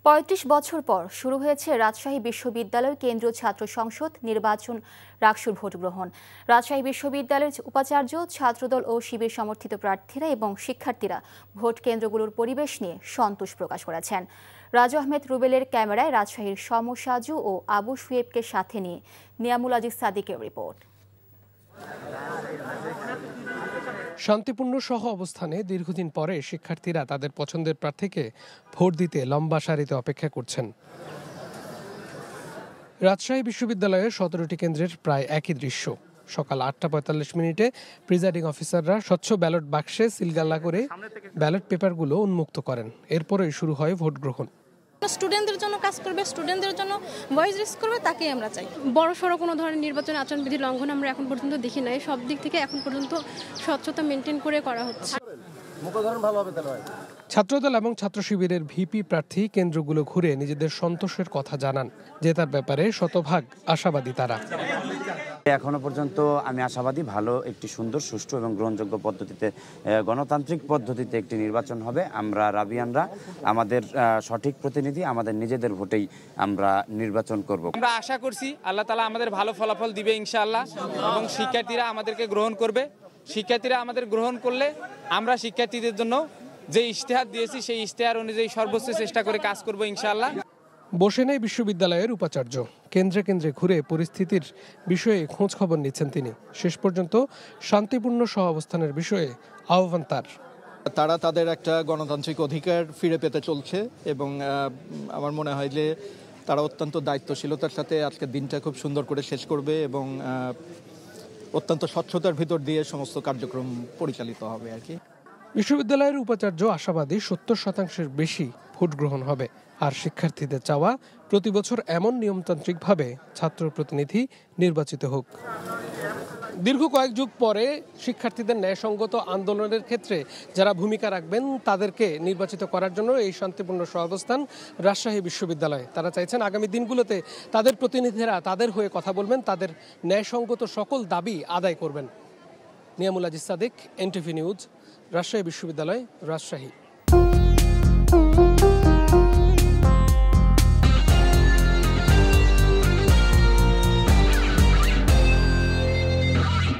৩৫ বছর পর শুরু হয়েছে রাজশাহী বিশ্ববিদ্যালয় কেন্দ্রীয় ছাত্র সংসদ নির্বাচন রাকসুর ভোট গ্রহণ। রাজশাহী বিশ্ববিদ্যালয়ের উপাচার্য, ছাত্রদল ও শিবির সমর্থিত প্রার্থীরা এবং শিক্ষার্থীরা ভোট কেন্দ্রগুলোর পরিবেশ নিয়ে সন্তোষ প্রকাশ করেছেন। রাজু আহমেদ রুবেলের ক্যামেরায় রাজশাহীর সমসাজু ও আবু সুয়েবকে সাথে নিয়ে নিয়ামুল আজিজ সাদিকের রিপোর্ট। শান্তিপূর্ণ সহ অবস্থানে দীর্ঘদিন পরে শিক্ষার্থীরা তাদের পছন্দের প্রার্থীকে ভোট দিতে লম্বা সারিতে অপেক্ষা করছেন। রাজশাহী বিশ্ববিদ্যালয়ের 17টি কেন্দ্রের প্রায় একই দৃশ্য। সকাল 8টা 45 মিনিটে প্রিজাইডিং অফিসাররা স্বচ্ছ ব্যালট বাক্সে সিলগালা করে ব্যালট পেপারগুলো উন্মুক্ত করেন। এরপরেই শুরু হয় ভোট গ্রহণ। স্টুডেন্টদের জন্য কাজ করবে, স্টুডেন্টদের জন্য ভয়েস রেজ করবে, তাকেই আমরা চাই। বড় সড়ো কোনো ধরনের নির্বাচন আচরণবিধি লঙ্ঘন আমরা এখন পর্যন্ত দেখি নাই। সব দিক থেকে এখন পর্যন্ত স্বচ্ছতা মেনটেন করে করা হচ্ছে। ছাত্রদল এবং ছাত্র শিবিরের ভিপি প্রার্থী কেন্দ্রগুলো ঘুরে নিজেদের সন্তোষের কথা জানান। জেতার ব্যাপারে শতভাগ আশাবাদী তারা। এখনো পর্যন্ত আমি আশাবাদী ভালো একটি সুন্দর, সুষ্ঠু এবং গ্রহণযোগ্য পদ্ধতিতে, গণতান্ত্রিক পদ্ধতিতে একটি নির্বাচন হবে। আমরা রাবিয়ানরা আমাদের সঠিক প্রতিনিধি আমাদের নিজেদের ভোটেই আমরা নির্বাচন করব। আমরা আশা করছি আল্লাহ তাআলা আমাদের ভালো ফলাফল দিবে ইনশাআল্লাহ, এবং শিক্ষার্থীরা আমাদেরকে গ্রহণ করবে। শিক্ষার্থীরা আমাদের গ্রহণ করলে আমরা শিক্ষার্থীদের জন্য যে ইশতেহার দিয়েছি সেই ইশতেহার অনুযায়ী সর্বোচ্চ চেষ্টা করে কাজ করব ইনশাআল্লাহ। বসে নেই বিশ্ববিদ্যালয়ের উপাচার্য। কেন্দ্রে কেন্দ্রে ঘুরে পরিস্থিতির বিষয়ে খোঁজ খবর নিচ্ছেন তিনি। শেষ পর্যন্ত শান্তিপূর্ণ সহাবস্থানের বিষয়ে আহ্বান তার। তারা তাদের একটা গণতান্ত্রিক অধিকার ফিরে পেতে চলছে এবং আমার মনে হয় যে তারা অত্যন্ত দায়িত্বশীলতার সাথে আজকের দিনটা খুব সুন্দর করে শেষ করবে এবং অত্যন্ত স্বচ্ছতার ভিতর দিয়ে সমস্ত কার্যক্রম পরিচালিত হবে আর কি। বিশ্ববিদ্যালয়ের উপাচার্য আশাবাদী 70% বেশি ভোট গ্রহণ হবে। আর শিক্ষার্থীদের চাওয়া প্রতি বছর এমন নিয়মতান্ত্রিকভাবে ছাত্র প্রতিনিধি নির্বাচিত হোক। দীর্ঘ কয়েক যুগ পরে শিক্ষার্থীদের ন্যায়সঙ্গত আন্দোলনের ক্ষেত্রে যারা ভূমিকা রাখবেন তাদেরকে নির্বাচিত করার জন্য এই শান্তিপূর্ণ সহাবস্থান রাজশাহী বিশ্ববিদ্যালয়ে। তারা চাইছেন আগামী দিনগুলোতে তাদের প্রতিনিধিরা তাদের হয়ে কথা বলবেন, তাদের ন্যায়সঙ্গত সকল দাবি আদায় করবেন। নিয়ামুল আজিজ সাদিক, এনটিভি নিউজ, রাজশাহী বিশ্ববিদ্যালয়, রাজশাহী।